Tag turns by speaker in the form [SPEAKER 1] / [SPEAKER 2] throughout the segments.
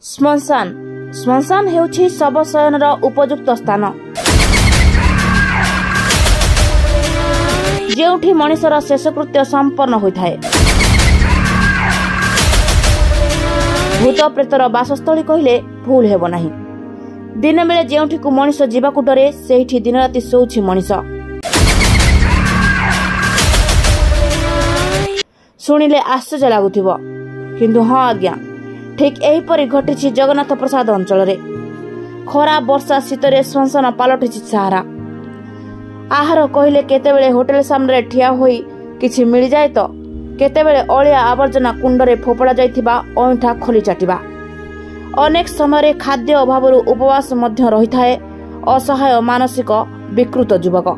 [SPEAKER 1] ଶ୍ମଶାନ ଶ୍ମଶାନ ହେଉଛି ଶବ ଶୟନର ଉପଯୁକ୍ତ ସ୍ଥାନ, ଯେଉଁଠି ମଣିଷର ଶେଷକୃତ୍ୟ ସମ୍ପନ୍ନ ହୋଇଥାଏ। ଭୂତ ପ୍ରେତର ବାସସ୍ଥଳୀ କହିଲେ ଭୁଲ ହେବ ନାହିଁ। ଦିନ ବେଳେ ଯେଉଁଠିକୁ ମଣିଷ ଯିବାକୁ ଡରେ, ସେଇଠି ଦିନରାତି ଶୋଉଛି ମଣିଷ। ଶୁଣିଲେ ଆଶ୍ଚର୍ଯ୍ୟ ଲାଗୁଥିବ, କିନ୍ତୁ ହଁ ଆଜ୍ଞା, ଠିକ୍ ଏହିପରି ଘଟିଛି ଜଗନ୍ନାଥ ପ୍ରସାଦ ଅଞ୍ଚଳରେ। ଖରା ବର୍ଷା ଶୀତରେ ଶ୍ମଶାନ ପାଲଟିଛି ସାହାରା। ଆହାର କହିଲେ କେତେବେଳେ ହୋଟେଲ ସାମ୍ନାରେ ଠିଆ ହୋଇ କିଛି ମିଳିଯାଏ ତ କେତେବେଳେ ଅଳିଆ ଆବର୍ଜନା କୁଣ୍ଡରେ ଫୋପଡ଼ା ଯାଇଥିବା ଅଇଁଠା ଖୋଲି ଚାଟିବା। ଅନେକ ସମୟରେ ଖାଦ୍ୟ ଅଭାବରୁ ଉପବାସ ମଧ୍ୟ ରହିଥାଏ ଅସହାୟ ମାନସିକ ବିକୃତ ଯୁବକ।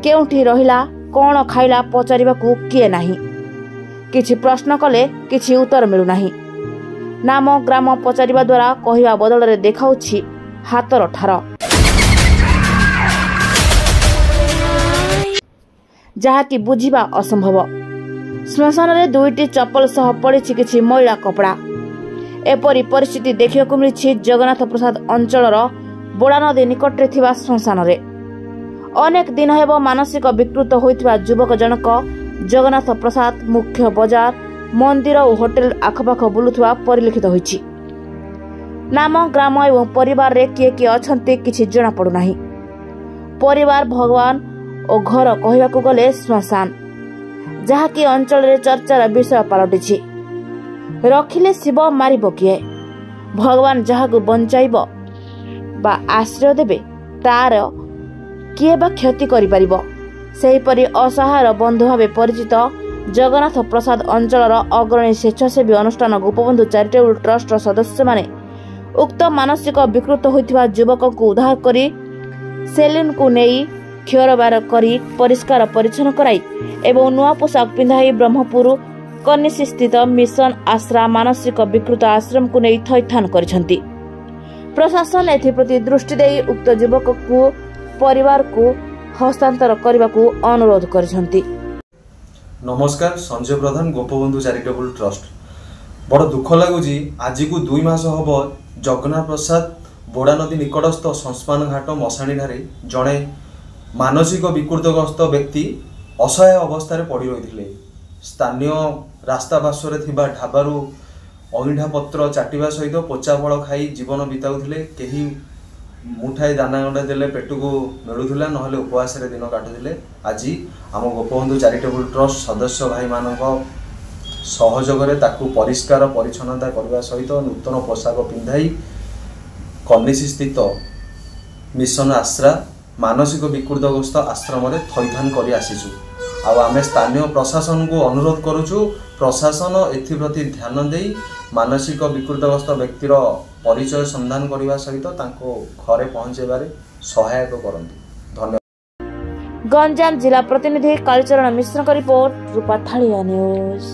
[SPEAKER 1] କେଉଁଠି ରହିଲା, କ'ଣ ଖାଇଲା ପଚାରିବାକୁ କିଏ ନାହିଁ। କିଛି ପ୍ରଶ୍ନ କଲେ କିଛି ଉତ୍ତର ମିଳୁନାହିଁ। ନାମ ଗ୍ରାମ ପଚାରିବା ଦ୍ୱାରା କହିବା ବଦଳରେ ଦେଖାଉଛି ହାତର ଠାର, ଯାହାକି ବୁଝିବା ଅସମ୍ଭବ। ଶ୍ମଶାନରେ ଦୁଇଟି ଚପଲ ସହ ପଡ଼ିଛି କିଛି ମଇଳା କପଡ଼ା। ଏପରି ପରିସ୍ଥିତି ଦେଖିବାକୁ ମିଳିଛି ଜଗନ୍ନାଥ ପ୍ରସାଦ ଅଞ୍ଚଳର ବୋଡ଼ା ନଦୀ ନିକଟରେ ଥିବା ଶ୍ମଶାନରେ। ଅନେକ ଦିନ ହେବ ମାନସିକ ବିକୃତ ହୋଇଥିବା ଯୁବକ ଜଣକ ଜଗନ୍ନାଥ ପ୍ରସାଦ ମୁଖ୍ୟ ବଜାର, ମନ୍ଦିର ଓ ହୋଟେଲ ଆଖପାଖ ବୁଲୁଥିବା ପରିଲକ୍ଷିତ ହୋଇଛି। ନାମ ଗ୍ରାମ ଏବଂ ପରିବାରରେ କିଏ କିଏ ଅଛନ୍ତି କିଛି ଜଣାପଡ଼ୁନାହିଁ। ପରିବାର, ଭଗବାନ ଓ ଘର କହିବାକୁ ଗଲେ ଶ୍ମଶାନ, ଯାହାକି ଅଞ୍ଚଳରେ ଚର୍ଚ୍ଚାର ବିଷୟ ପାଲଟିଛି। ରଖିଲେ ଶିବ, ମାରିବ କିଏ? ଭଗବାନ ଯାହାକୁ ବଞ୍ଚାଇବ ବା ଆଶ୍ରୟ ଦେବେ, ତାର କିଏ ବା କ୍ଷତି କରିପାରିବ? ସେହିପରି ଅସହାୟର ବନ୍ଧୁ ଭାବେ ପରିଚିତ ଜଗନ୍ନାଥ ପ୍ରସାଦ ଅଞ୍ଚଳର ଅଗ୍ରଣୀ ସ୍ୱେଚ୍ଛାସେବୀ ଅନୁଷ୍ଠାନ ଗୋପବନ୍ଧୁ ଚାରିଟେବୁଲ ଟ୍ରଷ୍ଟର ସଦସ୍ୟମାନେ ଉକ୍ତ ମାନସିକ ବିକୃତ ହୋଇଥିବା ଯୁବକଙ୍କୁ ଉଦ୍ଧାର କରି ସେଲୁନକୁ ନେଇ କ୍ଷୀରବାର କରି ପରିଷ୍କାର ପରିଚ୍ଛନ୍ନ କରାଇ ଏବଂ ନୂଆ ପୋଷାକ ପିନ୍ଧାଇ ବ୍ରହ୍ମପୁର କନିସି ସ୍ଥିତ ମିଶନ ଆଶ୍ରା ମାନସିକ ବିକୃତ ଆଶ୍ରମକୁ ନେଇ ଥଇଥାନ କରିଛନ୍ତି। ପ୍ରଶାସନ ଏଥିପ୍ରତି ଦୃଷ୍ଟି ଦେଇ ଉକ୍ତ ଯୁବକକୁ ପରିବାରକୁ ହସ୍ତାନ୍ତର କରିବାକୁ ଅନୁରୋଧ କରିଛନ୍ତି।
[SPEAKER 2] ନମସ୍କାର, ସଞ୍ଜୟ ପ୍ରଧାନ, ଗୋପବନ୍ଧୁ ଚାରିଟେବୁଲ ଟ୍ରଷ୍ଟ। ବଡ଼ ଦୁଃଖ ଲାଗୁଛି, ଆଜିକୁ 2 ମାସ ହେବ ଜଗନ୍ନାଥ ପ୍ରସାଦ ବୋଡ଼ା ନଦୀ ନିକଟସ୍ଥ ଶ୍ମଶାନ ଘାଟ ମଶାଣୀଠାରେ ଜଣେ ମାନସିକ ବିକୃତଗ୍ରସ୍ତ ବ୍ୟକ୍ତି ଅସହାୟ ଅବସ୍ଥାରେ ପଡ଼ି ରହିଥିଲେ। ସ୍ଥାନୀୟ ରାସ୍ତା ପାର୍ଶ୍ୱରେ ଥିବା ଢାବାରୁ ଅଇଁଠା ପତ୍ର ଚାଟିବା ସହିତ ପୋଚା ଫଳ ଖାଇ ଜୀବନ ବିତାଉଥିଲେ। କେହି ମୁଠାଏ ଦାନା ଗଣ୍ଡା ଦେଲେ ପେଟକୁ ମିଳୁଥିଲା, ନହେଲେ ଉପବାସରେ ଦିନ କାଟୁଥିଲେ। ଆଜି ଆମ ଗୋପବନ୍ଧୁ ଚାରିଟେବୁଲ ଟ୍ରଷ୍ଟ ସଦସ୍ୟ ଭାଇମାନଙ୍କ ସହଯୋଗରେ ତାକୁ ପରିଷ୍କାର ପରିଚ୍ଛନ୍ନତା କରିବା ସହିତ ନୂତନ ପୋଷାକ ପିନ୍ଧାଇ କନିସି ସ୍ଥିତ ମିଶନ ଆଶ୍ରା ମାନସିକ ବିକୃତଗ୍ରସ୍ତ ଆଶ୍ରମରେ ଥଇଥାନ କରି ଆସିଛୁ। ଆଉ ଆମେ ସ୍ଥାନୀୟ ପ୍ରଶାସନକୁ ଅନୁରୋଧ କରୁଛୁ, ପ୍ରଶାସନ ଏଥିପ୍ରତି ଧ୍ୟାନ ଦେଇ ମାନସିକ ବିକୃତଗ୍ରସ୍ତ ବ୍ୟକ୍ତିର ପରିଚୟ ସନ୍ଧାନ କରିବା ସହିତ ତାଙ୍କୁ ଘରେ ପହଞ୍ଚାଇବାରେ ସହାୟକ କରନ୍ତୁ। ଧନ୍ୟବାଦ।
[SPEAKER 1] ଗଞ୍ଜାମ ଜିଲ୍ଲା ପ୍ରତିନିଧି କାଳୀଚରଣ ମିଶ୍ରଙ୍କ ରିପୋର୍ଟ, ରୂପାଥାଳିଆ ନ୍ୟୁଜ।